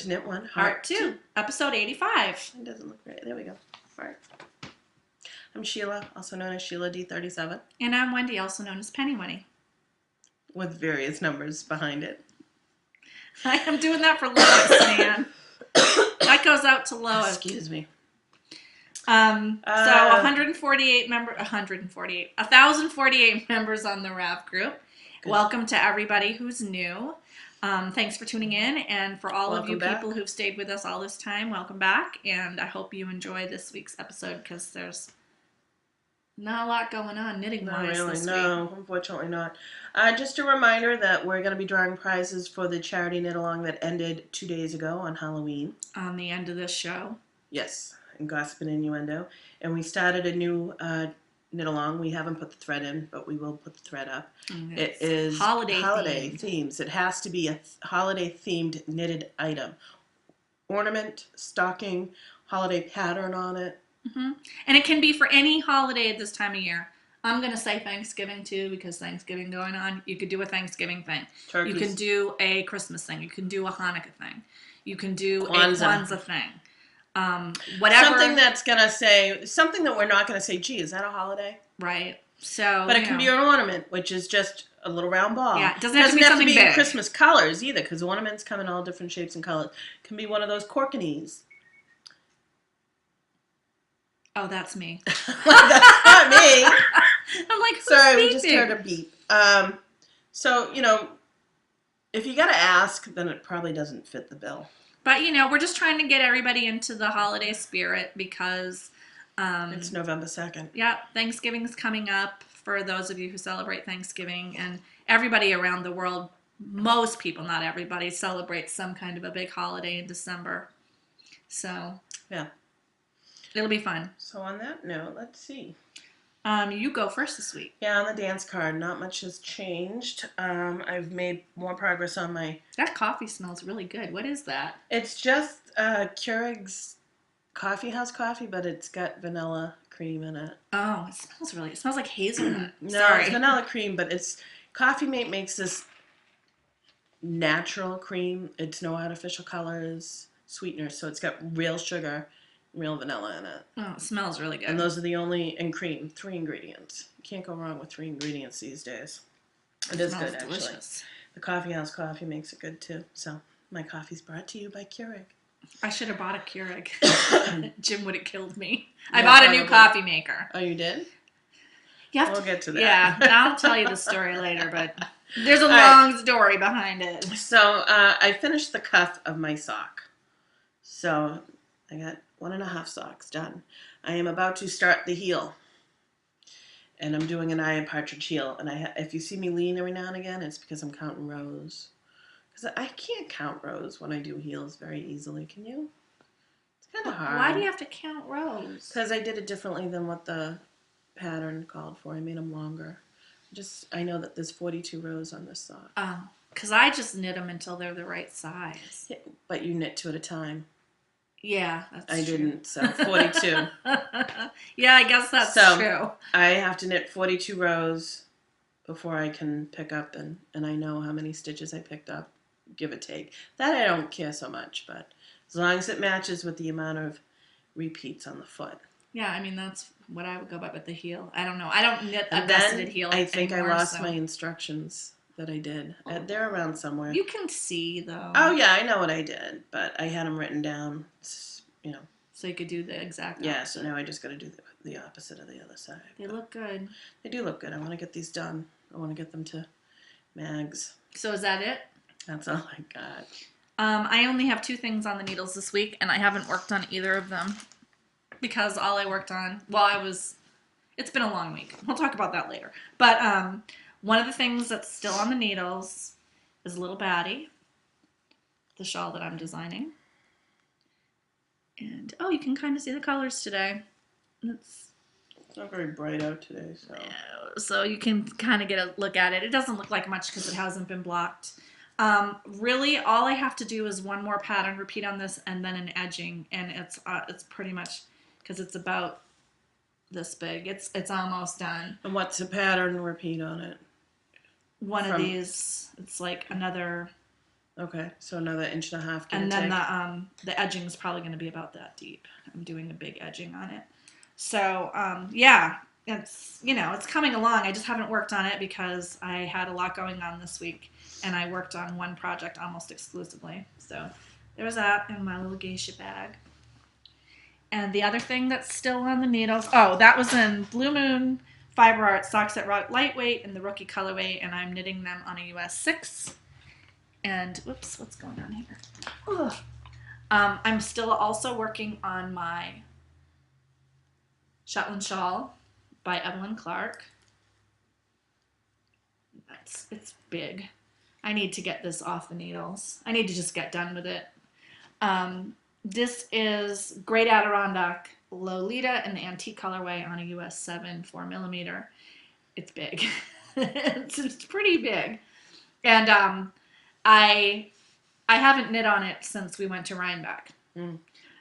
to knit one. Heart 2, episode 85. It doesn't look right. There we go. Heart. I'm Sheila, also known as Sheila D37. And I'm Wendy, also known as Penny Winnie. With various numbers behind it. I am doing that for Lois, man. That goes out to Lois. Excuse me. So 148 members on the RAV group. Good. Welcome to everybody who's new. Thanks for tuning in, and for all of you people who've stayed with us all this time, welcome back. And I hope you enjoy this week's episode because there's not a lot going on knitting-wise this week. No, unfortunately not. Just a reminder that we're going to be drawing prizes for the charity knit-along that ended 2 days ago on Halloween. On the end of this show. Yes, and Gossip and Innuendo. And we started a new knit-along. We haven't put the thread in, but we will put the thread up. It is holiday themes. It has to be a holiday-themed knitted item. Ornament, stocking, holiday pattern on it. Mm-hmm. And it can be for any holiday at this time of year. I'm going to say Thanksgiving too because Thanksgiving going on. You could do a Thanksgiving thing. Turkeys. You can do a Christmas thing. You can do a Hanukkah thing. You can do a Kwanzaa thing. Whatever. Something that's going to say, something that we're not going to say, gee, is that a holiday? Right. So, but it can be an ornament, which is just a little round ball. Yeah, it doesn't have to be something big. Christmas colors either because ornaments come in all different shapes and colors. It can be one of those corkinees. Oh, that's me. That's not me. I'm like, who's sorry, beeping? We just heard a beep. So, if you got to ask, then it probably doesn't fit the bill. But, we're just trying to get everybody into the holiday spirit because... it's November 2nd. Yeah, Thanksgiving's coming up for those of you who celebrate Thanksgiving. And everybody around the world, most people, not everybody, celebrates some kind of a big holiday in December. So... yeah. It'll be fun. So on that note, let's see. You go first this week. Yeah, on the dance card, not much has changed. I've made more progress on my... That coffee smells really good. What is that? It's just Keurig's coffee house coffee, but it's got vanilla cream in it. Oh, it smells like hazelnut. No, it's vanilla cream, but it's... Coffee Mate makes this natural cream. It's no artificial colors, sweeteners, so it's got real sugar, real vanilla in it. Oh, it smells really good. And those are the only, and cream, 3 ingredients. You can't go wrong with 3 ingredients these days. It is good, actually. Delicious. The coffee house coffee makes it good, too. So, my coffee's brought to you by Keurig. I should have bought a Keurig. Jim would have killed me. I bought a new coffee maker. Oh, you did? We'll get to that. Yeah, I'll tell you the story later, but there's a long story behind it. So, I finished the cuff of my sock. So, I got 1.5 socks done. I am about to start the heel. And I'm doing an eye and partridge heel. And if you see me lean every now and again, it's because I'm counting rows. Because I can't count rows when I do heels very easily. Can you? It's kind of hard. Why do you have to count rows? Because I did it differently than what the pattern called for. I made them longer. I know that there's 42 rows on this sock. Oh, because I just knit them until they're the right size. Yeah, but you knit 2 at a time. Yeah, that's true. I didn't, so 42. Yeah, I guess that's true. I have to knit 42 rows before I can pick up, and I know how many stitches I picked up, give or take. That I don't care so much, but as long as it matches with the amount of repeats on the foot. Yeah, I mean, that's what I would go by with the heel. I don't know. I don't knit a vested heel I think anymore, I lost my instructions that I did. Oh. They're around somewhere. You can see, though. Oh, yeah, I know what I did, but I had them written down, So you could do the exact opposite. Yeah, so now I just got to do the opposite of the other side. They look good. They do look good. I want to get these done. I want to get them to mags. So is that it? That's all I got. I only have 2 things on the needles this week, and I haven't worked on either of them because all I worked on, it's been a long week. We'll talk about that later. But one of the things that's still on the needles is Little Baddie, the shawl that I'm designing. And, you can kind of see the colors today. It's not very bright out today, so. Yeah, so you can kind of get a look at it. It doesn't look like much because it hasn't been blocked. Really, all I have to do is one more pattern, repeat on this, and then an edging. And it's pretty much, because it's about this big. It's almost done. And what's the pattern repeat on it? One of these, it's like another Okay, so another 1.5 inches. And then the edging is probably going to be about that deep. I'm doing a big edging on it. So yeah, it's it's coming along. I just haven't worked on it because I had a lot going on this week, and I worked on one project almost exclusively. So there's that in my little geisha bag. And the other thing that's still on the needles, that was in Blue Moon Fiber Art Socks that Rock Lightweight in the Rookie colorway, and I'm knitting them on a US 6. And whoops, what's going on here? Ugh. I'm still also working on my Shetland Shawl by Evelyn Clark. It's big. I need to get this off the needles. I need to just get done with it. This is Great Adirondack Lolita in the antique colorway on a US 7 4mm. It's big. it's pretty big. And I haven't knit on it since we went to Rhinebeck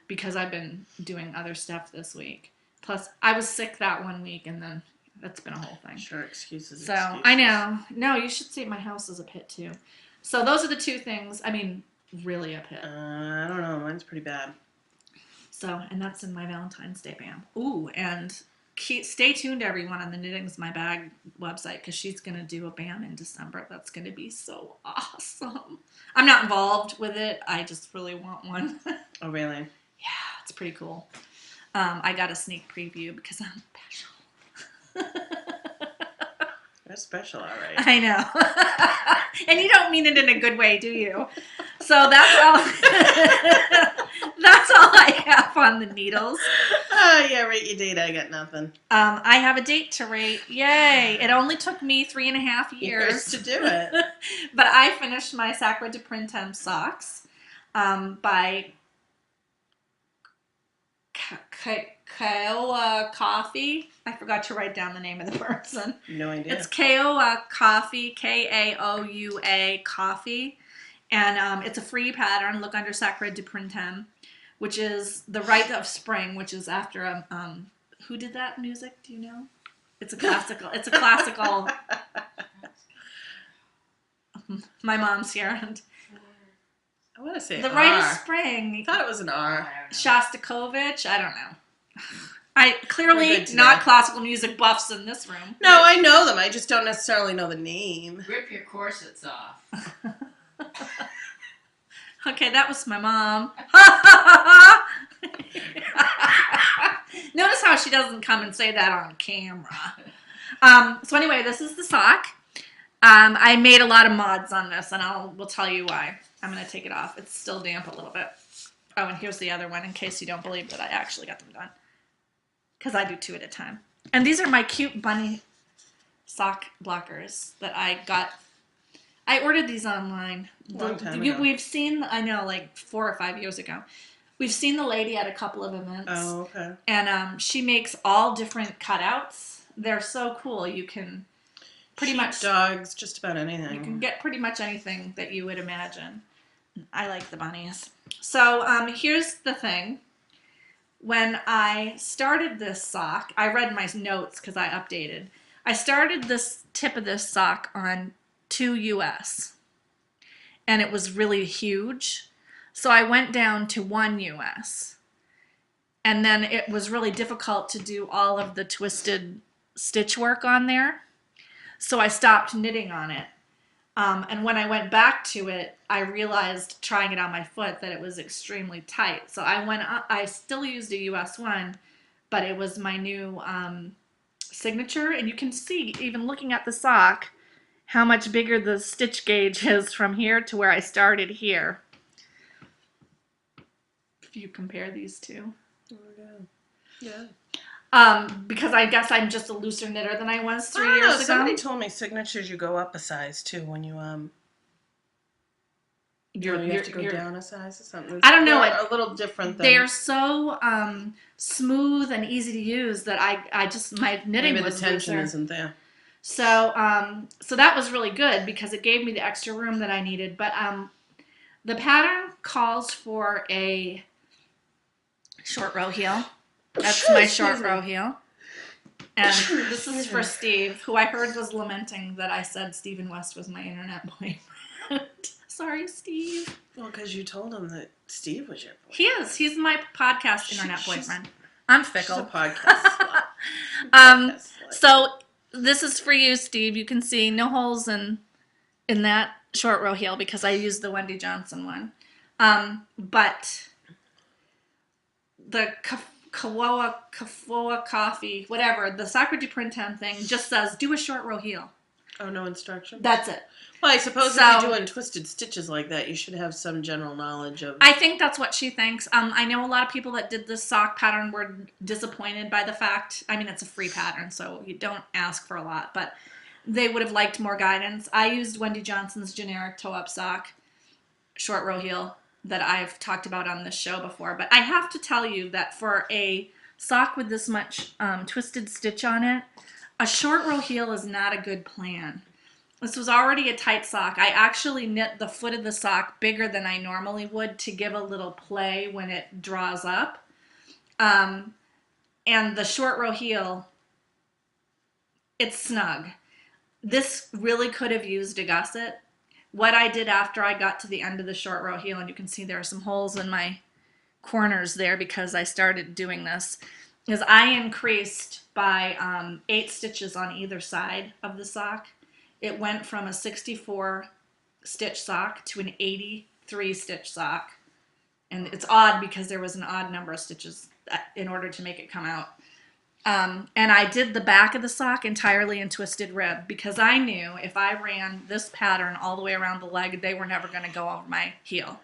because I've been doing other stuff this week. Plus, I was sick that one week, and then that's been a whole thing. Sure, excuses. So, I know. No, you should see my house is a pit, too. So, those are the two things. I mean, really a pit. I don't know. Mine's pretty bad. So, and that's in my Valentine's Day BAM. Ooh, and stay tuned, everyone, on the Knitting's My Bag website, because she's going to do a BAM in December. That's going to be so awesome. I'm not involved with it. I just really want one. Oh, really? Yeah, it's pretty cool. I got a sneak preview because I'm special. That's special, all right. I know. And you don't mean it in a good way, do you? So that's all. That's all I have on the needles. Oh, yeah, rate your date. I got nothing. I have a date to rate. Yay. It only took me 3.5 years to do it. But I finished my Sacre du Printemps socks by Kiowa Coffee. I forgot to write down the name of the person. No idea. It's Kiowa Coffee, Kaoua Coffee. And it's a free pattern. Look under Sacre du Printemps, which is the rite of spring, which is after who did that music? Do you know? It's a classical. It's a classical. My mom's here, and I want to say the R. rite of spring. I thought it was an R. Shostakovich. I don't know. I clearly good not today. classical music buffs in this room. No, I know them. I just don't necessarily know the name. Rip your corsets off. Okay, that was my mom. Notice how she doesn't come and say that on camera. So anyway, this is the sock. I made a lot of mods on this, and we'll tell you why. I'm going to take it off. It's still damp a little bit. Oh, and here's the other one in case you don't believe that I actually got them done. Because I do 2 at a time. And these are my cute bunny sock blockers that I got. I ordered these online. Long time ago. We've seen, I know, like 4 or 5 years ago. We've seen the lady at a couple of events. Oh, okay. And she makes all different cutouts. They're so cool. You can pretty much... dogs, just about anything. You can get pretty much anything that you would imagine. I like the bunnies. So here's the thing. When I started this sock, I read my notes because I updated. I started this tip of this sock on 2 US. And it was really huge. So I went down to 1 US. And then it was really difficult to do all of the twisted stitch work on there. So I stopped knitting on it. And when I went back to it, I realized trying it on my foot that it was extremely tight. So I still used a US 1, but it was my new signature. And you can see, even looking at the sock, how much bigger the stitch gauge is from here to where I started here. If you compare these two. Oh, yeah. Because I guess I'm just a looser knitter than I was 3 I don't years know. ago. Somebody told me signatures you go up a size too when you you have to go down a size or something. I don't know. They're a little different. They're so smooth and easy to use that I just my knitting maybe was the tension looser. isn't there. So so that was really good because it gave me the extra room that I needed. But the pattern calls for a short row heel. That's my short row heel. And this is for Steve, who I heard was lamenting that I said Stephen West was my internet boyfriend. Sorry, Steve. Well, because you told him that Steve was your boyfriend. He is. He's my podcast internet She's- boyfriend. I'm She's fickle. a podcast slut. Um, Podcast slut. So this is for you, Steve. You can see no holes in that short row heel because I used the Wendy Johnson one. But the Kafoa coffee, whatever, the Sacre du Printemps thing just says do a short row heel. Oh, no instructions? That's it. Well, I suppose if you're doing twisted stitches like that, you should have some general knowledge of... I think that's what she thinks. I know a lot of people that did this sock pattern were disappointed by the fact. I mean, it's a free pattern, so you don't ask for a lot, but they would have liked more guidance. I used Wendy Johnson's generic toe-up sock, short row heel, that I've talked about on this show before. But I have to tell you that for a sock with this much twisted stitch on it, a short row heel is not a good plan. This was already a tight sock. I actually knit the foot of the sock bigger than I normally would to give a little play when it draws up. And the short row heel, it's snug. This really could have used a gusset. What I did after I got to the end of the short row heel, and you can see there are some holes in my corners there because I started doing this, is I increased by 8 stitches on either side of the sock. It went from a 64 stitch sock to an 83 stitch sock. And it's odd because there was an odd number of stitches in order to make it come out. And I did the back of the sock entirely in twisted rib because I knew if I ran this pattern all the way around the leg, they were never going to go over my heel.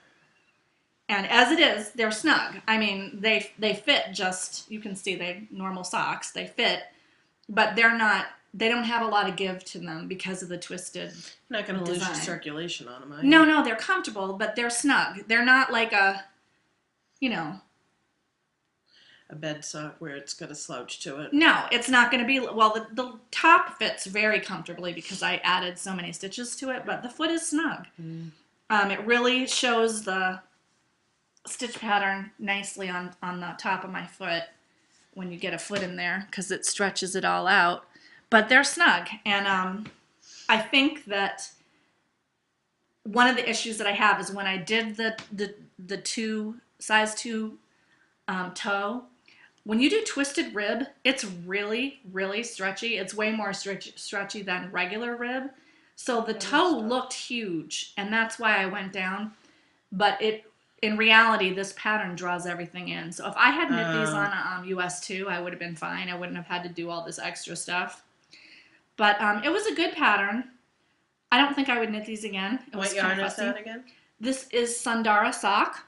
And as it is, they're snug. I mean, they fit just, you can see they're normal socks. They fit, but they don't have a lot of give to them because of the twisted You're not going to lose your design. circulation on them, are you? No, they're comfortable, but they're snug. They're not like a bed sock where it's got a slouch to it. No, it's not going to be, well, the top fits very comfortably because I added so many stitches to it, but the foot is snug. It really shows the stitch pattern nicely on the top of my foot when you get a foot in there because it stretches it all out. But they're snug, and I think that one of the issues that I have is when I did the size 2 toe, when you do twisted rib, it's really, really stretchy. It's way more stretchy than regular rib. So the toe looked huge, and that's why I went down. But in reality, this pattern draws everything in. So if I had knit these on a US 2, I would have been fine. I wouldn't have had to do all this extra stuff. But it was a good pattern. I don't think I would knit these again. What yarn is that again? This is Sundara sock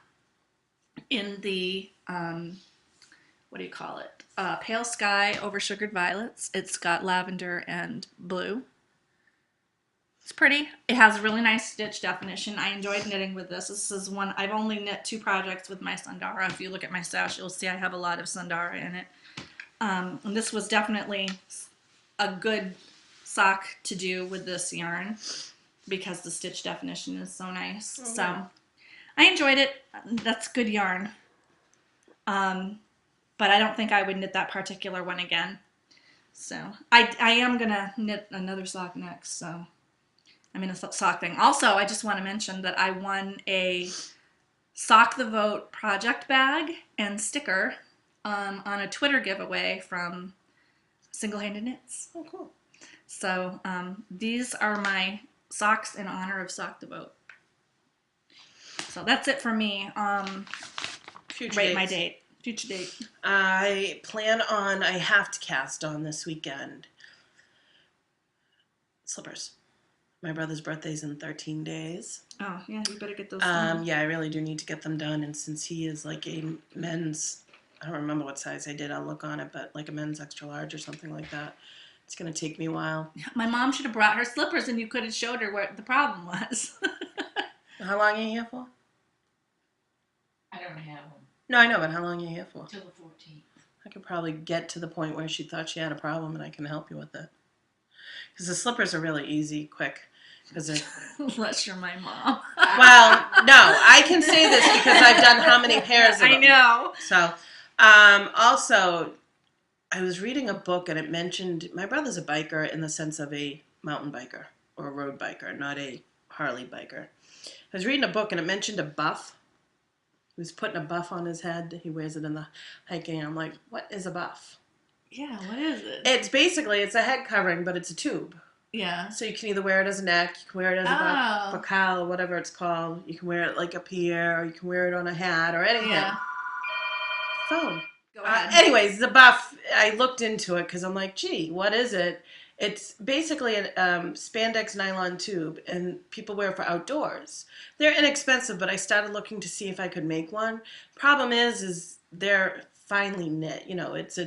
in the, what do you call it? Pale Sky over Sugared Violets. It's got lavender and blue. It's pretty. It has really nice stitch definition. I enjoyed knitting with this. This is one, I've only knit 2 projects with my Sundara. If you look at my stash, you'll see I have a lot of Sundara in it. And this was definitely a good sock to do with this yarn because the stitch definition is so nice. Oh, so wow. I enjoyed it. That's good yarn. But I don't think I would knit that particular one again. So I am going to knit another sock next. So I'm in a sock thing. Also, I just want to mention that I won a Sock the Vote project bag and sticker on a Twitter giveaway from Single Handed Knits. Oh, cool. So these are my socks in honor of Sock the Vote. So that's it for me. Future Rate dates. my date. Future date. I have to cast on this weekend. Slippers. My brother's birthday's in 13 days. Oh, yeah, you better get those done. Yeah, I really do need to get them done. And since he is like a men's, I don't remember what size I did, I'll look on it, but like a men's extra large or something like that. It's going to take me a while. My mom should have brought her slippers and you could have showed her what the problem was. How long are you here for? I don't have them No, I know, but how long are you here for? till the 14th. I could probably get to the point where she thought she had a problem and I can help you with it. Because the slippers are really easy, quick. Unless you're my mom. Well, no, I can say this because I've done how many pairs of them. I know. So, also, I was reading a book and it mentioned, my brother's a biker in the sense of a mountain biker or a road biker, not a Harley biker. I was reading a book and it mentioned a buff. He was putting a buff on his head. He wears it in the hiking. I'm like, what is a buff? Yeah, what is it? It's basically, it's a head covering, but it's a tube. Yeah. So you can either wear it as a neck, you can wear it as a bacal, or whatever it's called. You can wear it like up here, or you can wear it on a hat, or anything. Yeah. Phone. Go ahead. Anyways, the buff, I looked into it because I'm like, gee, what is it? It's basically a spandex nylon tube, and people wear it for outdoors. They're inexpensive, but I started looking to see if I could make one. Problem is they're finely knit. You know, it's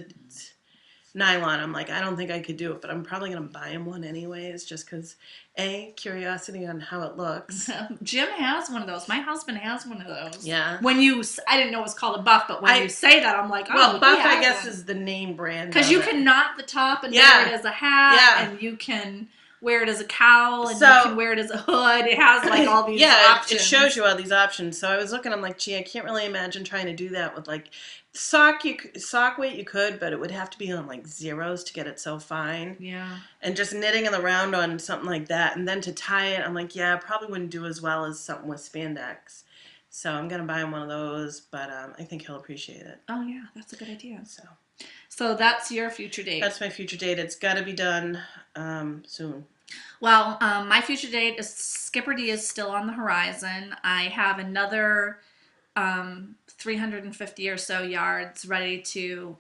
nylon. I'm like, I don't think I could do it, but I'm probably going to buy him one anyways, just because, curiosity on how it looks. Jim has one of those. My husband has one of those. Yeah. I didn't know it was called a buff, but when you say that, I'm like, oh, well, buff, I guess, one. is the name brand. Because you can knot the top and wear it as a hat, and you can wear it as a cowl, and you can wear it as a hood. It has like all these options. It shows you all these options. So I was looking, I'm like, gee, I can't really imagine trying to do that with like sock weight you could, but it would have to be on like zeros to get it so fine. Yeah. And just knitting in the round on something like that, and then to tie it, I'm like, yeah, I probably wouldn't do as well as something with spandex. So I'm gonna buy him one of those, but I think he'll appreciate it. Oh yeah, that's a good idea. So that's your future date. That's my future date. It's got to be done soon. Well, my future date is Skipper D is still on the horizon. I have another 350 or so yards ready to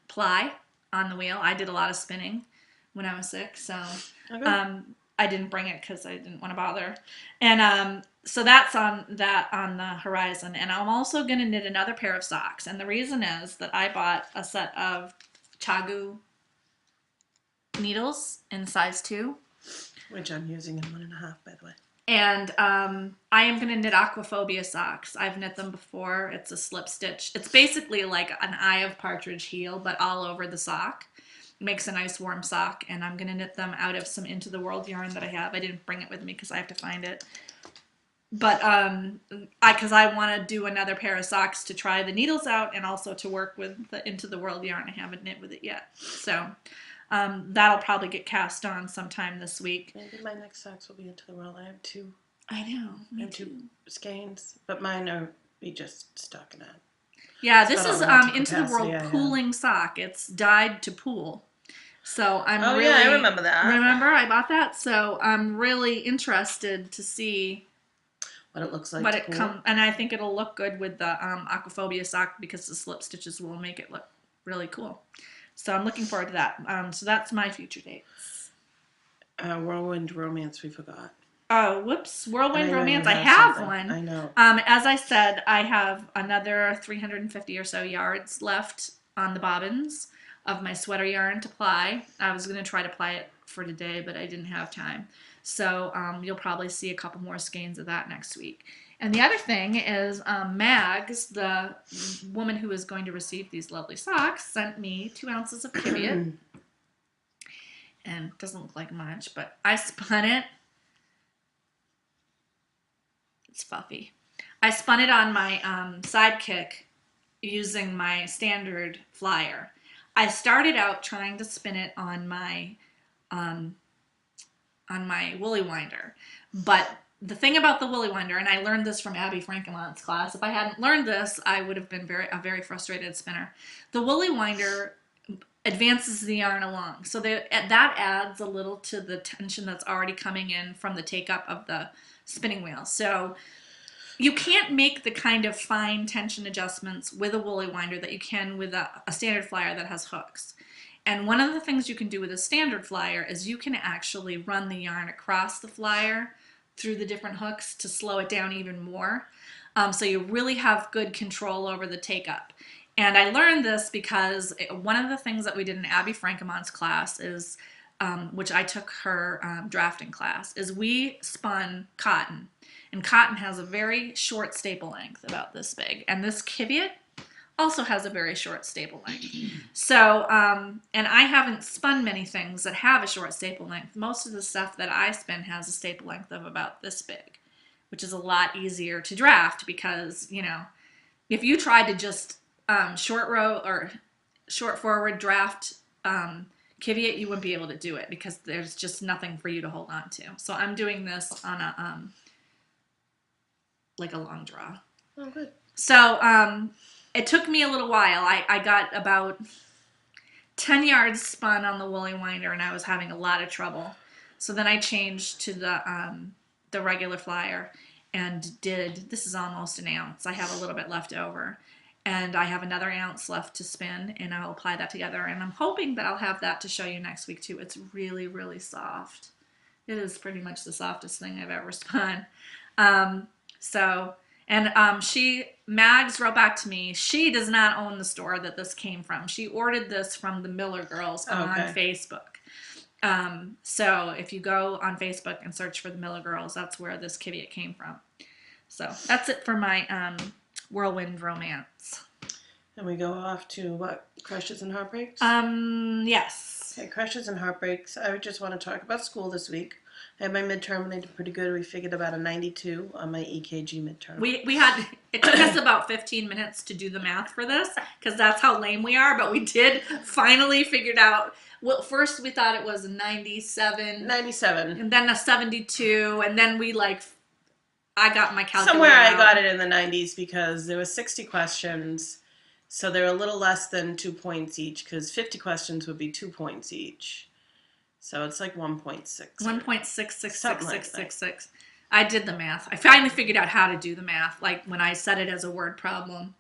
ply on the wheel. I did a lot of spinning when I was sick, so I didn't bring it because I didn't want to bother. And so that's on the horizon. And I'm also going to knit another pair of socks. And the reason is that I bought a set of Chagu needles in size 2. Which I'm using in 1.5, by the way. And I am going to knit Aquaphobia socks. I've knit them before. It's a slip stitch. It's basically like an eye of partridge heel, but all over the sock. It makes a nice warm sock, and I'm going to knit them out of some Into the World yarn that I have. I didn't bring it with me because I have to find it. But because I want to do another pair of socks to try the needles out and also to work with the Into the World yarn. I haven't knit with it yet. So that'll probably get cast on sometime this week. Maybe my next socks will be Into the World. I have 2. I know. I have 2 skeins, but mine are be just stocking out. Yeah, this is Into the World pooling sock. It's dyed to pool. So I'm really... Oh, yeah, I remember that. Remember? I bought that. So I'm really interested to see what it looks like. And I think it'll look good with the Aquaphobia sock because the slip stitches will make it look really cool. So I'm looking forward to that. So that's my future dates. Whirlwind Romance, we forgot. Oh, whoops. Whirlwind Romance. I have one. I know. As I said, I have another 350 or so yards left on the bobbins of my sweater yarn to ply. I was going to try to ply it for today, but I didn't have time. So you'll probably see a couple more skeins of that next week. And the other thing is Mags, the woman who is going to receive these lovely socks, sent me 2 ounces of Kiviot. And it doesn't look like much, but I spun it. It's fluffy. I spun it on my Sidekick using my standard flyer. I started out trying to spin it on my Woolly Winder, but the thing about the Woolly Winder, and I learned this from Abby Frankenmont's class. If I hadn't learned this, I would have been a very frustrated spinner. The Woolly Winder advances the yarn along, so that adds a little to the tension that's already coming in from the take-up of the spinning wheel. So you can't make the kind of fine tension adjustments with a Woolly Winder that you can with a standard flyer that has hooks. And one of the things you can do with a standard flyer is you can actually run the yarn across the flyer through the different hooks to slow it down even more. So you really have good control over the take-up. And I learned this because one of the things that we did in Abby Frankenmont's class is, which I took her drafting class, is we spun cotton. And cotton has a very short staple length, about this big. And this Kiviot also has a very short staple length. So, and I haven't spun many things that have a short staple length. Most of the stuff that I spin has a staple length of about this big, which is a lot easier to draft because, you know, if you tried to just short row or short forward draft Kiviat, you wouldn't be able to do it because there's just nothing for you to hold on to. So I'm doing this on a like a long draw. Oh, good. So it took me a little while. I got about 10 yards spun on the woolly winder, and I was having a lot of trouble. So then I changed to the regular flyer and did, this is almost an ounce. I have a little bit left over. And I have another ounce left to spin, and I'll apply that together. And I'm hoping that I'll have that to show you next week, too. It's really, really soft. It is pretty much the softest thing I've ever spun. Mags wrote back to me. She does not own the store that this came from. She ordered this from the Miller Girls on Facebook. So if you go on Facebook and search for the Miller Girls, that's where this Kiviat came from. So that's it for my whirlwind romance. And we go off to what? Crushes and heartbreaks? Yes. Okay, crushes and heartbreaks. I would just want to talk about school this week. I had my midterm and I did pretty good. We figured about a 92 on my EKG midterm. It took us about 15 minutes to do the math for this because that's how lame we are, but we did finally figure it out. Well, first we thought it was a 97. 97. And then a 72, and then I got my calculator Somewhere I out. got it in the 90s because there were 60 questions, so they were a little less than 2 points each because 50 questions would be 2 points each. So it's like 1.6. 1.66666. I did the math. I finally figured out how to do the math. Like when I set it as a word problem,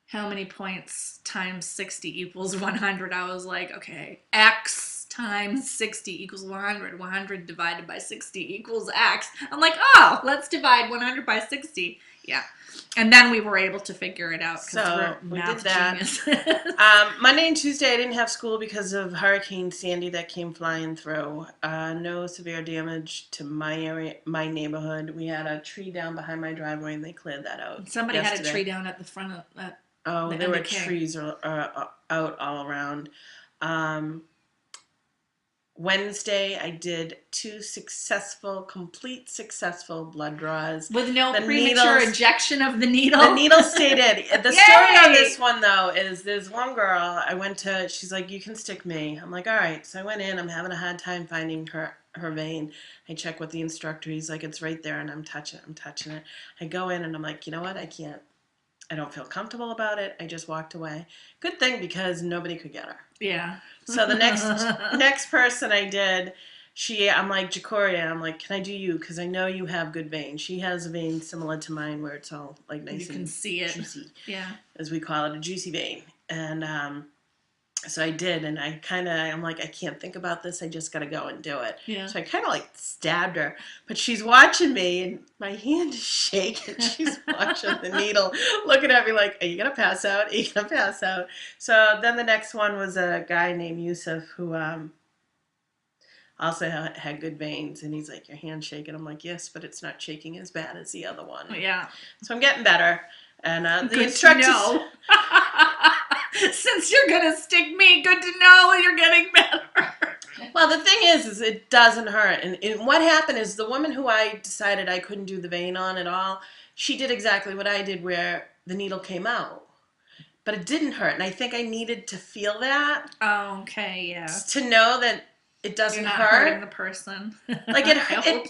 how many points times 60 equals 100? I was like, okay, X times 60 equals 100. 100 divided by 60 equals X. I'm like, oh, let's divide 100 by 60. Yeah. And then we were able to figure it out because we're math geniuses. Monday and Tuesday I didn't have school because of Hurricane Sandy that came flying through. No severe damage to my area, my neighborhood. We had a tree down behind my driveway and they cleared that out. Somebody had a tree down at the front of that. Oh, there were trees out all around. Wednesday, I did 2 complete successful blood draws. With no premature ejection of the needle? The needle stayed in. The story on this one, though, is there's one girl I went to, she's like, you can stick me. I'm like, all right. So I went in. I'm having a hard time finding her vein. I check with the instructor. He's like, it's right there, and I'm touching it. I go in, and I'm like, you know what? I can't. I don't feel comfortable about it. I just walked away. Good thing because nobody could get her. Yeah. So the next person I did, I'm like, Jacoria, I'm like, can I do you? Because I know you have good vein. She has a vein similar to mine where it's all like nice you can and see it. Juicy. Yeah. As we call it, a juicy vein. And so I did, and I'm like, I can't think about this. I just got to go and do it. Yeah. So I kind of like stabbed her, but she's watching me, and my hand is shaking. She's watching the needle, looking at me like, are you going to pass out? Are you going to pass out? So then the next one was a guy named Yusuf who also had good veins, and he's like, your hand's shaking. I'm like, yes, but it's not shaking as bad as the other one. Yeah. So I'm getting better. And the good instructors... to know. Since you're going to stick me, good to know you're getting better. Well, the thing is it doesn't hurt. And what happened is the woman who I decided I couldn't do the vein on at all, she did exactly what I did where the needle came out. But it didn't hurt. And I think I needed to feel that. Oh, okay, yeah. To know that it doesn't You're not hurt. hurting the person. Like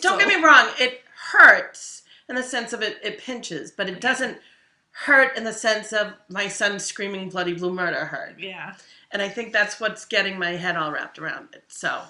don't get me wrong, it hurts in the sense of it pinches, but it doesn't hurt in the sense of my son screaming bloody blue murder hurt. Yeah. And I think that's what's getting my head all wrapped around it. So.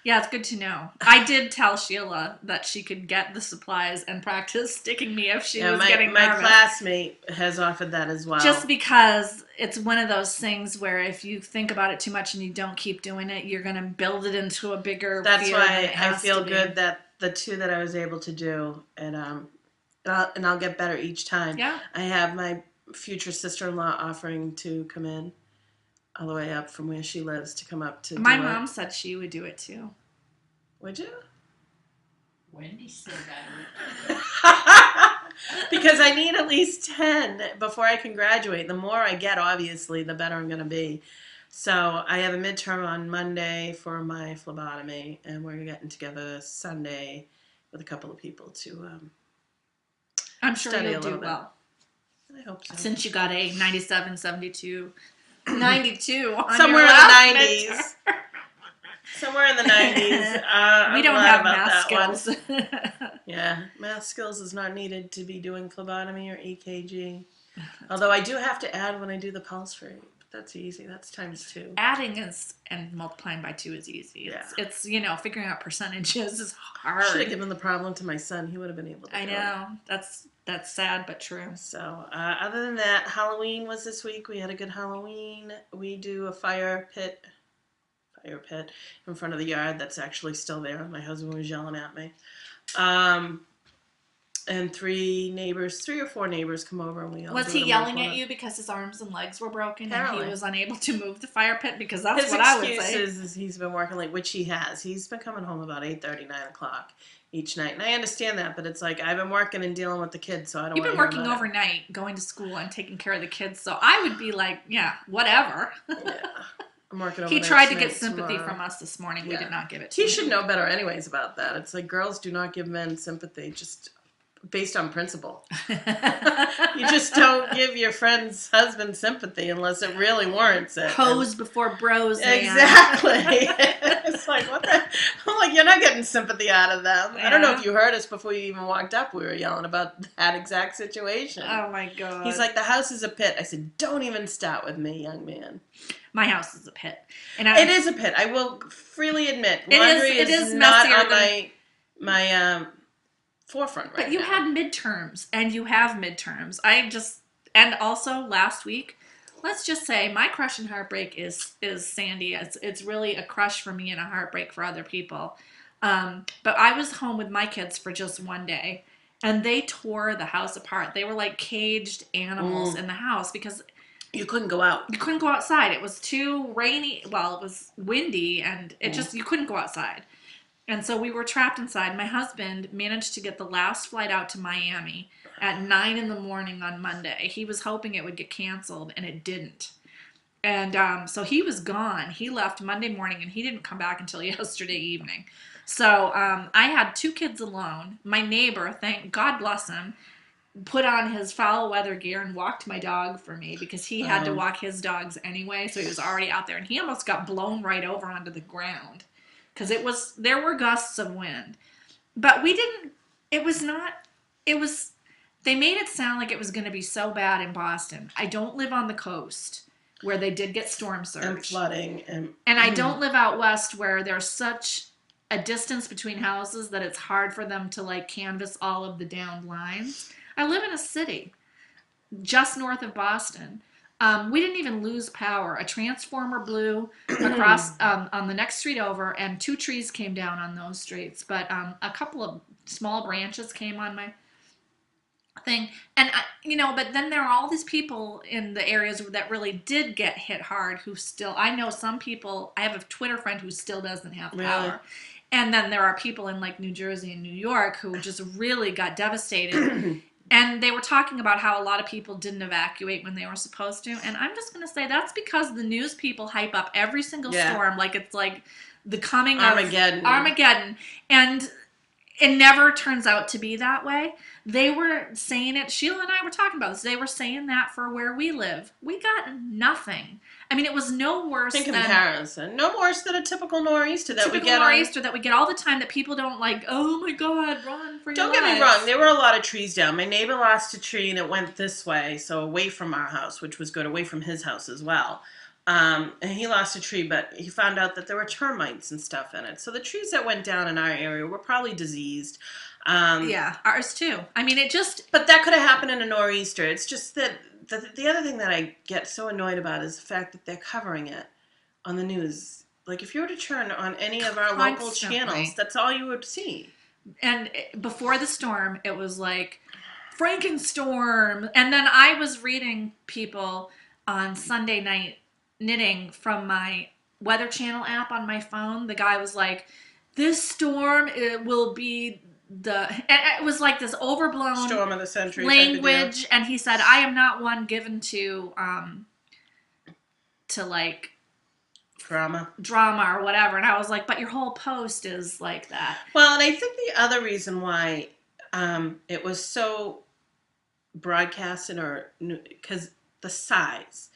Yeah, it's good to know. I did tell Sheila that she could get the supplies and practice sticking me if she was getting nervous. My classmate has offered that as well. Just because it's one of those things where if you think about it too much and you don't keep doing it, you're going to build it into a bigger That's fear why than it has I feel to be. good that the 2 that I was able to do, and I'll get better each time. Yeah. I have my future sister-in-law offering to come in all the way up from where she lives to come up to My do mom it. said she would do it too. Would you? Wendy said that. Because I need at least 10 before I can graduate. The more I get, obviously, the better I'm going to be. So I have a midterm on Monday for my phlebotomy, and we're getting together Sunday with a couple of people to I'm sure study you'll a little do bit. well. I hope so. Since you got a 97, 72 92 on Somewhere your in the last 90s. midterm. Somewhere in the 90s. We I'm don't glad have about math that one. skills. Yeah, math skills is not needed to be doing phlebotomy or EKG. Although I do have to add when I do the pulse rate. That's easy. That's ×2. Adding is and multiplying by 2 is easy. It's figuring out percentages is hard. Should have given the problem to my son. He would have been able to. I know. That's sad but true. So other than that, Halloween was this week. We had a good Halloween. We do a fire pit in front of the yard that's actually still there. My husband was yelling at me. And 3 or 4 neighbors come over and we all. Was he yelling at you because his arms and legs were broken Apparently. And he was unable to move the fire pit? Because that's his what I would say. His excuse is he's been working late, which he has. He's been coming home about 8:30, 9 o'clock each night. And I understand that, but it's like I've been working and dealing with the kids, so I don't. You've been working overnight, going to school and taking care of the kids, so I would be like, yeah, whatever. Yeah. I'm working overnight. He tried to get sympathy from us this morning. Yeah. We did not give it to him. He should know better anyways about that. It's like girls do not give men sympathy just based on principle. You just don't give your friend's husband sympathy unless it really warrants it. Hoes before bros, man. Exactly. It's like, what the... I'm like, you're not getting sympathy out of them. Yeah. I don't know if you heard us before you even walked up. We were yelling about that exact situation. Oh, my God. He's like, the house is a pit. I said, don't even start with me, young man. My house is a pit. And it is a pit. I will freely admit. Laundry is not on my forefront right now. But you had midterms, and you have midterms. And also last week, let's just say my crush and heartbreak is Sandy. It's really a crush for me and a heartbreak for other people. But I was home with my kids for just one day, and they tore the house apart. They were like caged animals in the house because you couldn't go out. You couldn't go outside. It was too rainy. Well, it was windy, and you couldn't go outside. And so we were trapped inside. My husband managed to get the last flight out to Miami at 9 in the morning on Monday. He was hoping it would get canceled, and it didn't. And so he was gone. He left Monday morning, and he didn't come back until yesterday evening. So I had 2 kids alone. My neighbor, thank God bless him, put on his foul weather gear and walked my dog for me because he had to walk his dogs anyway, so he was already out there. And he almost got blown right over onto the ground. Because there were gusts of wind. But they made it sound like it was going to be so bad in Boston. I don't live on the coast where they did get storm surge. And flooding. And I don't live out west where there's such a distance between houses that it's hard for them to like canvas all of the downed lines. I live in a city just north of Boston. We didn't even lose power. A transformer blew across on the next street over, and 2 trees came down on those streets. But a couple of small branches came on my thing. And, but then there are all these people in the areas that really did get hit hard who still, I know some people, I have a Twitter friend who still doesn't have power. Really? And then there are people in like New Jersey and New York who just really got devastated. And they were talking about how a lot of people didn't evacuate when they were supposed to. And I'm just going to say that's because the news people hype up every single storm like it's like the coming Armageddon. And it never turns out to be that way. They were saying it. Sheila and I were talking about this. They were saying that for where we live. We got nothing. I mean, it was no worse in comparison. No worse than a typical nor'easter that we get that we get all the time that people don't like, oh my God, run for your lives. Don't get me wrong. There were a lot of trees down. My neighbor lost a tree and it went this way, so away from our house, which was good, away from his house as well. And he lost a tree, but he found out that there were termites and stuff in it. So the trees that went down in our area were probably diseased. Yeah, ours too. I mean, But that could have happened in a nor'easter. It's just that the other thing that I get so annoyed about is the fact that they're covering it on the news. Like, if you were to turn on any of our local channels, that's all you would see. And before the storm, it was like, Frankenstorm. And then I was reading people on Sunday night knitting from my Weather Channel app on my phone. The guy was like, this storm, it will be... it was like this overblown storm of the century language, and he said, I am not one given to like drama or whatever. And I was like, but your whole post is like that. Well, and I think the other reason why it was so broadcasted, or because the size,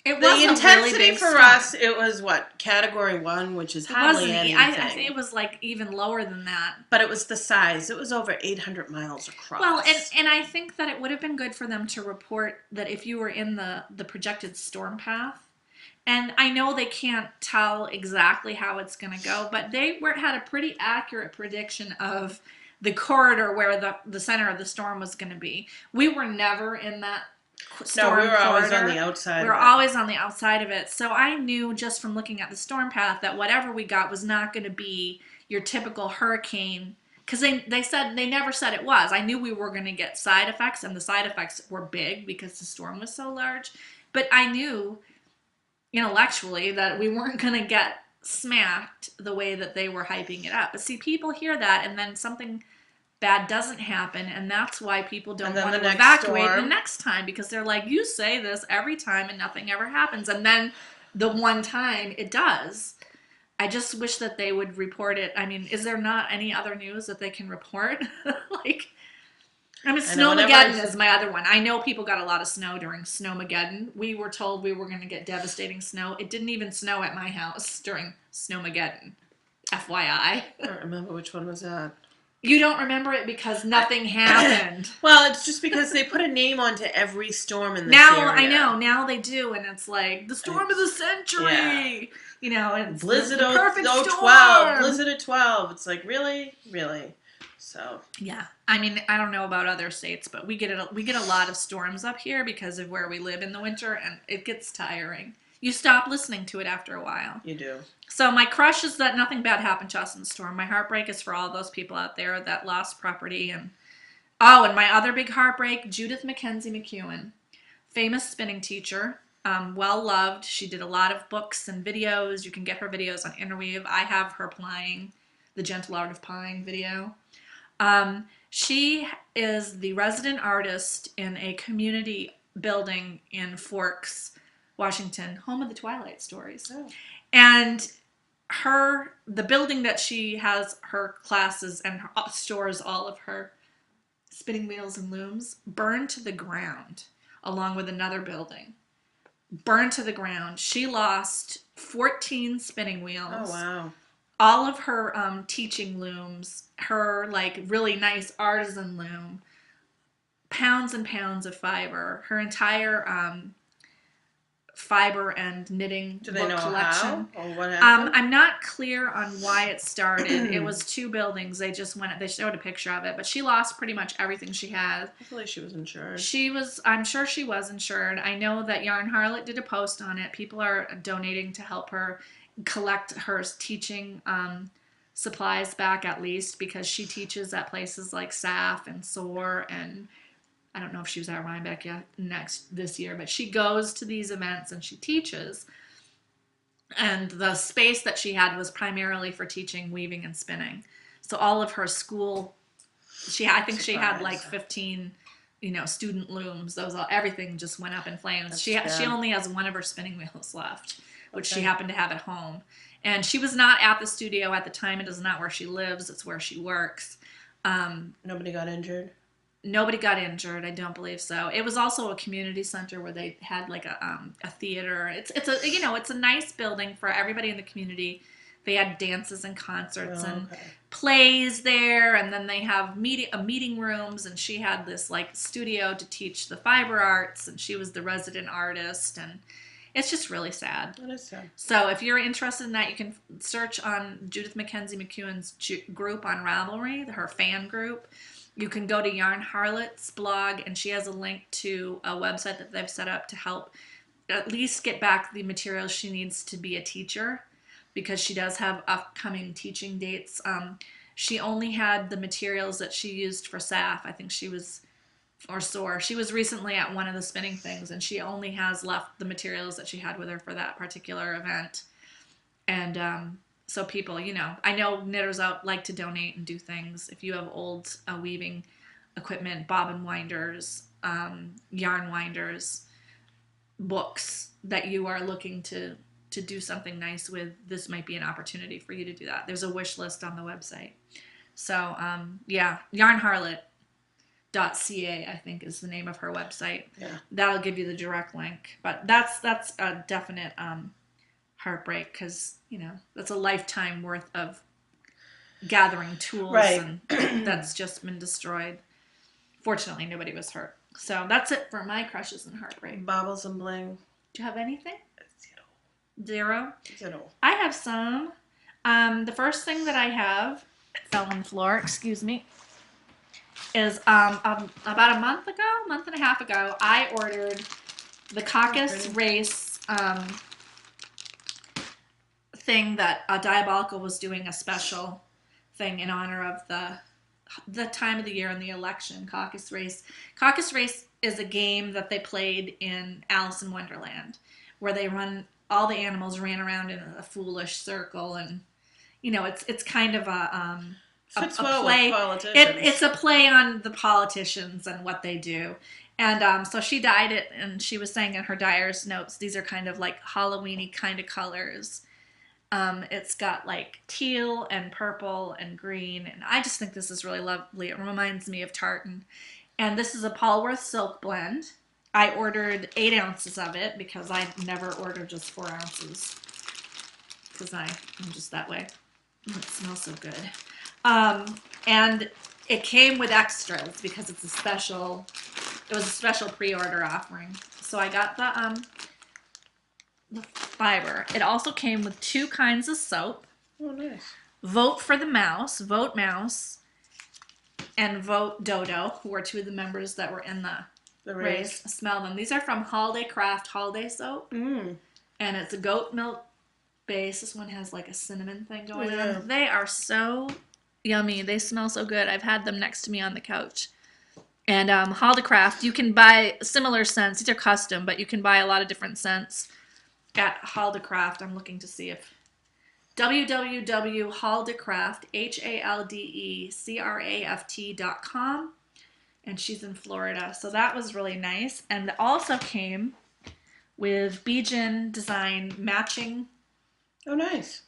It The wasn't intensity really big for storm. us, it was what, category 1, which is It hardly wasn't. anything. I think it was like even lower than that. But it was the size. It was over 800 miles across. Well, and I think that it would have been good for them to report that if you were in the projected storm path. And I know they can't tell exactly how it's going to go, but they had a pretty accurate prediction of the corridor where the center of the storm was going to be. We were never in that storm we were corridor. always on the outside. We were always on the outside of it. So I knew just from looking at the storm path that whatever we got was not going to be your typical hurricane. Because they never said it was. I knew we were going to get side effects, and the side effects were big because the storm was so large. But I knew intellectually that we weren't going to get smacked the way that they were hyping it up. But see, people hear that, and then something bad doesn't happen, and that's why people don't want to evacuate the next time, because they're like, you say this every time and nothing ever happens, and then the one time it does. I just wish that they would report it. I mean, is there not any other news that they can report? Snowmageddon is my other one. I know people got a lot of snow during Snowmageddon. We were told we were going to get devastating snow. It didn't even snow at my house during Snowmageddon. FYI. I don't remember which one was that. You don't remember it because nothing happened. Well, it's just because they put a name onto every storm in this area. I know. Now they do, and it's like, the storm of the century. Yeah. It's Blizzard the perfect 12. Blizzard at 12. It's like, really? So yeah, I mean, I don't know about other states, but we get a lot of storms up here because of where we live in the winter, and it gets tiring. You stop listening to it after a while. You do. So my crush is that nothing bad happened to us in the storm. My heartbreak is for all those people out there that lost property, and my other big heartbreak, Judith Mackenzie McEwen, famous spinning teacher, well loved. She did a lot of books and videos. You can get her videos on Interweave. I have her plying, the Gentle Art of Plying video. She is the resident artist in a community building in Forks, Washington, home of the Twilight Stories. Oh. And the building that she has her classes and stores all of her spinning wheels and looms burned to the ground, along with another building. Burned to the ground. She lost 14 spinning wheels. Oh, wow. All of her teaching looms, her really nice artisan loom, pounds and pounds of fiber, her entire fiber and knitting book collection. How or what happened? I'm not clear on why it started. It was 2 buildings. They showed a picture of it, but she lost pretty much everything she had. Hopefully she was insured. I'm sure she was insured. I know that Yarn Harlot did a post on it. People are donating to help her collect her teaching supplies back, at least, because she teaches at places like SAF and SOAR, and I don't know if she was at Rhinebeck yet this year, but she goes to these events and she teaches. And the space that she had was primarily for teaching weaving and spinning. So all of her school, I think she had 15, student looms. Everything just went up in flames. She only has one of her spinning wheels left, which she happened to have at home. And she was not at the studio at the time. It is not where she lives. It's where she works. Nobody got injured? Nobody got injured. I don't believe so. It was also a community center where they had a theater. It's a nice building for everybody in the community. They had dances and concerts and plays there, and then they have meeting rooms. And she had this studio to teach the fiber arts, and she was the resident artist. And it's just really sad. That is sad. So if you're interested in that, you can search on Judith Mackenzie McEwen's group on Ravelry, her fan group. You can go to Yarn Harlot's blog, and she has a link to a website that they've set up to help at least get back the materials she needs to be a teacher, because she does have upcoming teaching dates. She only had the materials that she used for SAF. I think or SOAR. She was recently at one of the spinning things, and she only has left the materials that she had with her for that particular event. And so people, I know knitters out like to donate and do things. If you have old weaving equipment, bobbin winders, yarn winders, books that you are looking to do something nice with, this might be an opportunity for you to do that. There's a wish list on the website. So, Yarn Harlot. I think is the name of her website. Yeah. That'll give you the direct link. But that's a definite heartbreak, because that's a lifetime worth of gathering tools, Right. and that's just been destroyed. Fortunately, nobody was hurt. So that's it for my crushes and heartbreak. Baubles and bling. Do you have anything? 0. 0? I have some. The first thing that I have, fell on the floor, excuse me, is about a month and a half ago, I ordered the Caucus Race thing that Dyeabolical was doing a special thing in honor of the time of the year in the election, Caucus Race. Caucus Race is a game that they played in Alice in Wonderland, where all the animals ran around in a foolish circle, and it's kind of a play. With politicians. It's a play on the politicians and what they do. And so she dyed it, and she was saying in her dyer's notes, these are kind of like Halloween-y kind of colors. It's got like teal and purple and green, and I just think this is really lovely. It reminds me of tartan. And this is a Polworth silk blend. I ordered 8 ounces of it because I never order just 4 ounces, because I'm just that way. It smells so good. And it came with extras because it was a special pre-order offering. So I got the fiber. It also came with 2 kinds of soap. Oh, nice. Vote Mouse, and Vote Dodo, who are 2 of the members that were in the race. Smell them. These are from Holiday Craft Holiday Soap. And it's a goat milk base. This one has like a cinnamon thing going on. They are so yummy. They smell so good. I've had them next to me on the couch. And Holiday Craft, you can buy similar scents. These are custom, but you can buy a lot of different scents at Haldecraft. I'm looking to see if www.haldecraft, HALDECRAFT.com, and she's in Florida. So that was really nice. And it also came with Bijin Design matching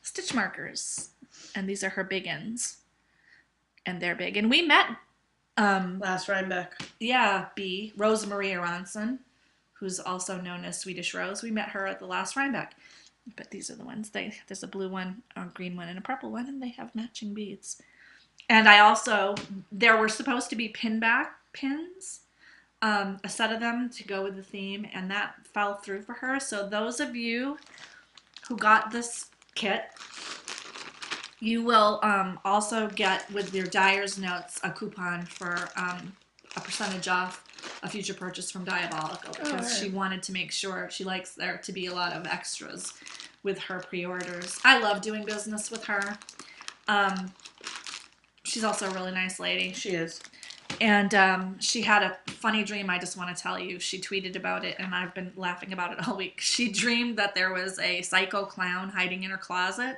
stitch markers. And these are her big ends. And they're big. And we met last Rhinebeck. Yeah, Rose Maria Ronson, who's also known as Swedish Rose. We met her at the last Rhinebeck. But these are the ones. There's a blue one, a green one, and a purple one, and they have matching beads. And there were supposed to be pinback pins, a set of them to go with the theme, and that fell through for her. So those of you who got this kit, you will also get, with your dyer's notes, a coupon for a percentage off a future purchase from Dyeabolical, because she wanted to make sure, she likes there to be a lot of extras with her pre-orders. I love doing business with her. She's also a really nice lady. She is. And she had a funny dream I just want to tell you. She tweeted about it, and I've been laughing about it all week. She dreamed that there was a psycho clown hiding in her closet,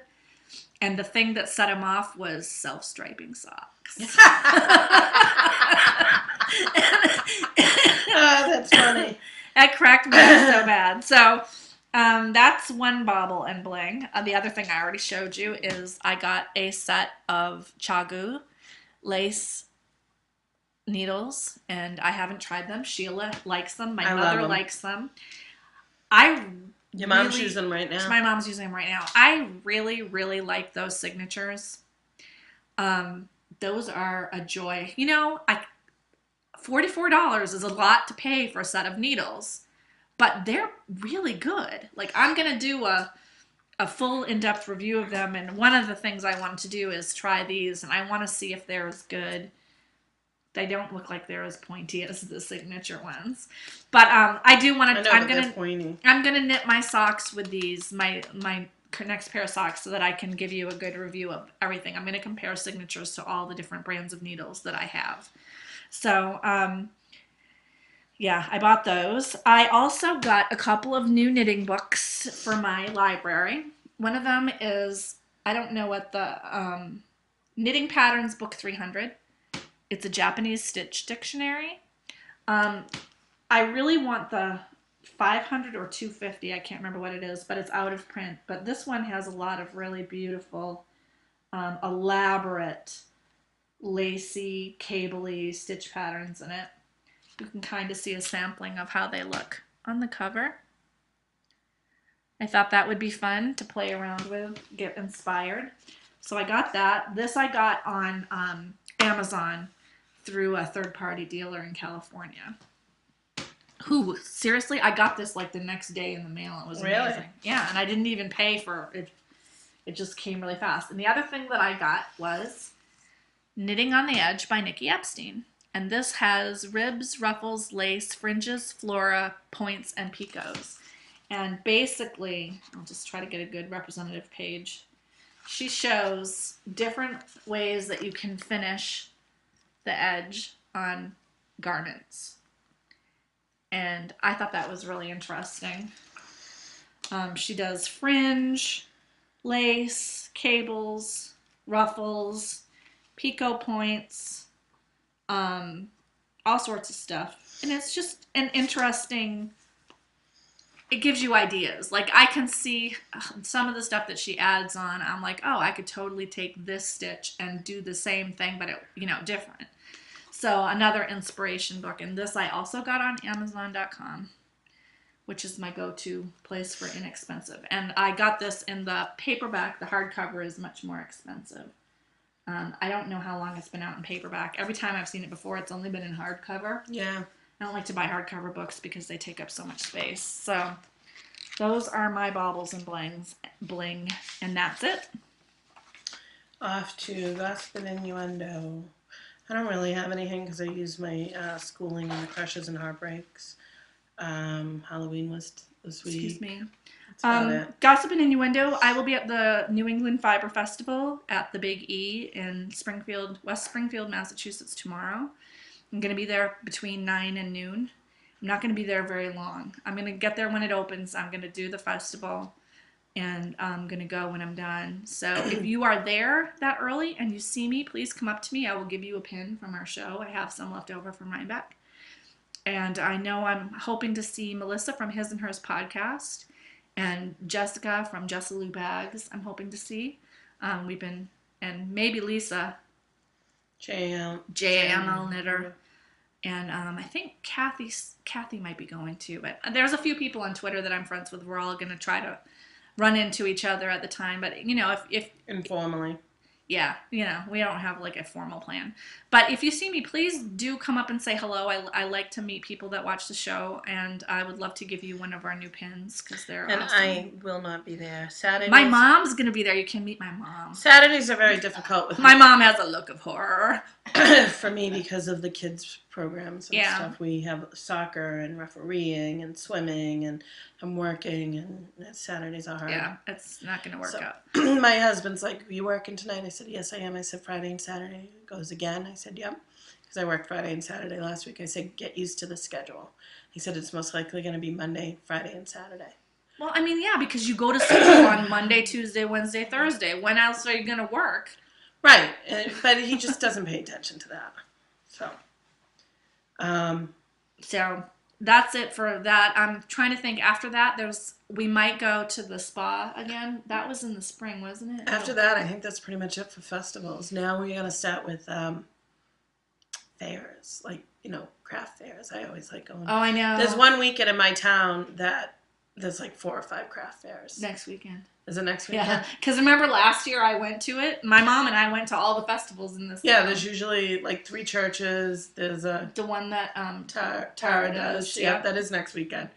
and the thing that set him off was self-striping socks. That's funny. That cracked me up so bad. So that's one bauble and bling. The other thing I already showed you is I got a set of Chagu lace needles, and I haven't tried them. Sheila likes them. My mother likes them. Your mom's using them right now. My mom's using them right now. I really, really like those signatures. Those are a joy. $44 is a lot to pay for a set of needles, but they're really good. Like, I'm going to do a full in-depth review of them, and one of the things I wanted to do is try these, and I want to see if they're as good. They don't look like they're as pointy as the signature ones, but I do want to. I'm gonna knit my socks with these, my next pair of socks, so that I can give you a good review of everything. I'm gonna compare signatures to all the different brands of needles that I have. So yeah, I bought those. I also got a couple of new knitting books for my library. One of them is, I don't know what the Knitting Patterns Book 300. It's a Japanese stitch dictionary. I really want the 500 or 250. I can't remember what it is, but it's out of print. But this one has a lot of really beautiful, elaborate lacy, cabley stitch patterns in it. You can kind of see a sampling of how they look on the cover. I thought that would be fun to play around with, get inspired. So I got that. This I got on Amazon through a third-party dealer in California. Who, seriously, I got this like the next day in the mail. It was amazing. Really? Yeah, and I didn't even pay for it. It just came really fast. And the other thing that I got was Knitting on the Edge by Nikki Epstein. And this has ribs, ruffles, lace, fringes, flora, points, and picots. And basically, I'll just try to get a good representative page. She shows different ways that you can finish the edge on garments. And I thought that was really interesting. She does fringe, lace, cables, ruffles, picot points, all sorts of stuff. And it's just an interesting, it gives you ideas. Like I can see some of the stuff that she adds on. I'm like, oh, I could totally take this stitch and do the same thing, but it, different. So another inspiration book. And this I also got on Amazon.com, which is my go-to place for inexpensive. And I got this in the paperback. The hardcover is much more expensive. I don't know how long it's been out in paperback. Every time I've seen it before, it's only been in hardcover. Yeah. I don't like to buy hardcover books because they take up so much space. So those are my baubles and bling, and that's it. Off to Gossip and Innuendo. I don't really have anything because I use my schooling in the Crushes and Heartbreaks. Halloween was this week. Excuse me. That's about it. Gossip and Innuendo. I will be at the New England Fiber Festival at the Big E in West Springfield, Massachusetts tomorrow. I'm going to be there between 9 and noon. I'm not going to be there very long. I'm going to get there when it opens. I'm going to do the festival, and I'm going to go when I'm done. So if you are there that early and you see me, please come up to me. I will give you a pin from our show. I have some left over from Rhinebeck. And I know I'm hoping to see Melissa from His and Hers podcast and Jessica from Jessalou Bags I'm hoping to see. And maybe Lisa, JML Knitter. And I think Kathy might be going too. But there's a few people on Twitter that I'm friends with. We're all going to try to run into each other at the time. But, if Informally. Yeah, we don't have like a formal plan. But if you see me, please do come up and say hello. I like to meet people that watch the show, and I would love to give you one of our new pins because they're awesome. I will not be there. Saturdays. My mom's going to be there. You can meet my mom. Saturdays are very difficult with my mom has a look of horror. For me because of the kids' programs and stuff. We have soccer and refereeing and swimming, and I'm working, and Saturdays are hard. Yeah, it's not going to work out. My husband's like, "Are you working tonight?" I said, "Yes, I am." I said, "Friday and Saturday." He goes, "Again?" I said, "Yep." Because I worked Friday and Saturday last week. I said, "Get used to the schedule." He said, "It's most likely going to be Monday, Friday, and Saturday." Well, yeah, because you go to school on Monday, Tuesday, Wednesday, Thursday. When else are you going to work? Right, but he just doesn't pay attention to that. So that's it for that. I'm trying to think. After that, we might go to the spa again. That was in the spring, wasn't it? After that, I think that's pretty much it for festivals. Now we're gonna start with fairs, like craft fairs. I always like going. Oh, I know. There's one weekend in my town that there's like 4 or 5 craft fairs. Next weekend. Is it next weekend? Yeah, because remember last year I went to it. My mom and I went to all the festivals in this. Yeah, there's usually like 3 churches. There's the one that Tara does. Yeah, that is next weekend.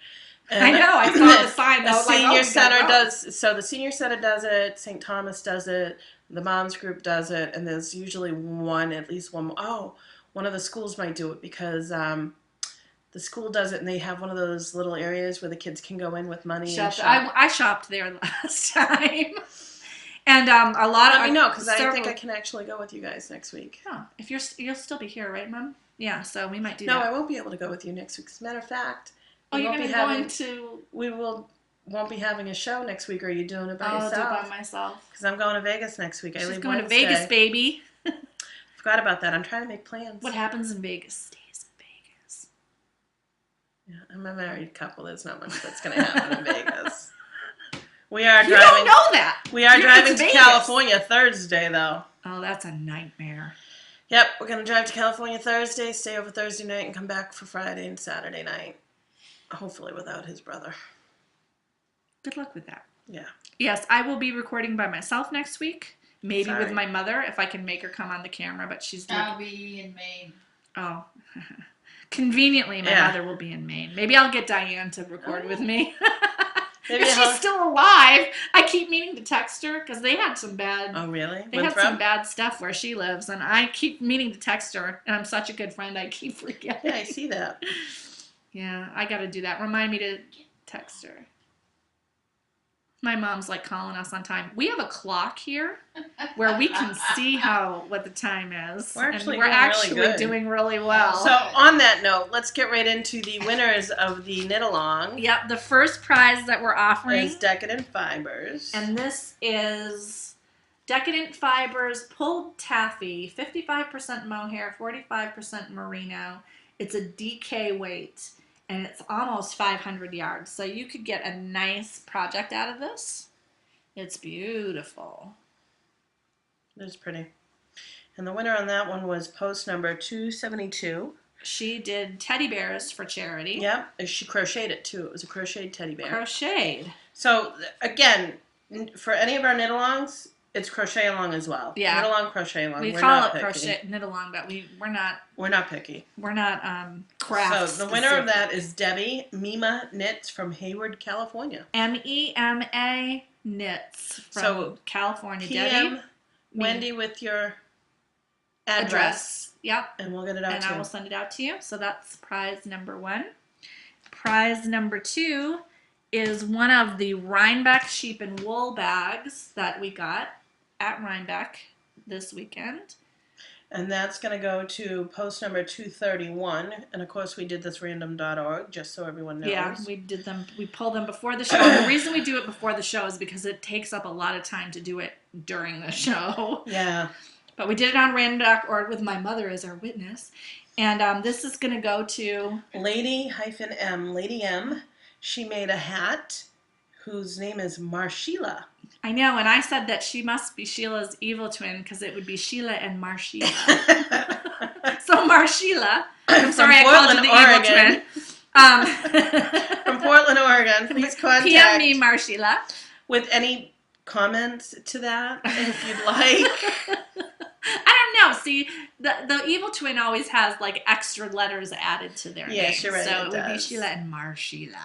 And I know. I saw the sign. The senior center does. So the senior center does it. St. Thomas does it. The moms group does it, and there's usually at least one. Oh, one of the schools might do it because the school does it, and they have one of those little areas where the kids can go in with money. And shop. I shopped there last time, and a lot of. Let me know because I think I can actually go with you guys next week. Oh, if you'll still be here, right, Mom? Yeah, so we might do that. No, I won't be able to go with you next week. As a matter of fact, you're going to. We won't be having a show next week. Or are you doing it by yourself? I'll do it by myself. Because I'm going to Vegas next week. She's going to Vegas, baby. Forgot about that. I'm trying to make plans. What happens in Vegas stays in Vegas. Yeah, I'm a married couple. There's not much that's going to happen in Vegas. We are driving. You don't know that. We are driving to California Thursday, though. Oh, that's a nightmare. Yep, we're going to drive to California Thursday, stay over Thursday night, and come back for Friday and Saturday night. Hopefully without his brother. Good luck with that. Yeah. Yes, I will be recording by myself next week. Maybe Sorry. with my mother if I can make her come on the camera, but she's I'll be in Maine. Oh. Conveniently, my mother will be in Maine. Maybe I'll get Diane to record with me. Maybe if she's still alive. I keep meaning to text her because they had some bad. Oh, really? They had some bad stuff where she lives, and I keep meaning to text her. And I'm such a good friend, I keep forgetting. Yeah, I see that. Yeah, I got to do that. Remind me to text her. My mom's like calling us on time. We have a clock here where we can see what the time is. We're actually, doing really well. So on that note, let's get right into the winners of the knit along. Yep, the first prize that we're offering is Decadent Fibers. And this is Decadent Fibers pulled taffy, 55% mohair, 45% merino. It's a DK weight. And it's almost 500 yards. So you could get a nice project out of this. It's beautiful. It's pretty. And the winner on that one was post number 272. She did teddy bears for charity. Yep. She crocheted it too. It was a crocheted teddy bear. Crocheted. So again, for any of our knit alongs, it's crochet along as well. Yeah. Knit along, crochet along. We call it crochet knit along, but we're not. We're not picky. We're not craft. So the winner of that is Debbie Mima Knits from Hayward, California. MEMA Knits from California. PM Debbie. Wendy with your address. Yep. And we'll get it out and to you. I will send it out to you. So that's prize number 1. Prize number 2 is one of the Rhinebeck sheep and wool bags that we got at Rhinebeck this weekend. And that's going to go to post number 231. And of course, we did this random.org, just so everyone knows. Yeah, we did them. We pulled them before the show. The reason we do it before the show is because it takes up a lot of time to do it during the show. Yeah. But we did it on random.org with my mother as our witness. And this is going to go to Lady-M. Lady M. She made a hat whose name is Sheila. I know, and I said that she must be Sheila's evil twin because it would be Sheila and Sheila. So Sheila, I'm sorry I called you the Oregon. Evil twin. From Portland, Oregon. Please contact PM me, Sheila. With any comments to that, if you'd like. I don't know. See, the evil twin always has like extra letters added to their name. You're right. So it would be Sheila and Sheila.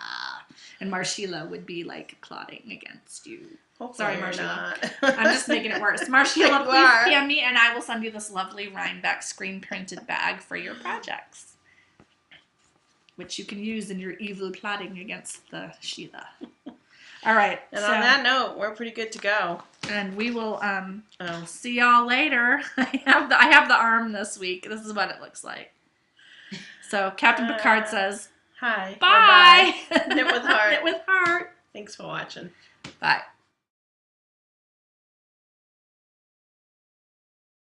And Sheila would be like plotting against you. Hopefully sorry, Sheila. not. I'm just making it worse. Sheila, please PM me and I will send you this lovely Rhinebeck screen printed bag for your projects, which you can use in your evil plotting against the Sheila. All right. And on that note, we're pretty good to go. And we will see y'all later. I have the arm this week. This is what it looks like. So Captain Picard says, hi. Bye. Knit with heart. Knit with heart. Thanks for watching. Bye.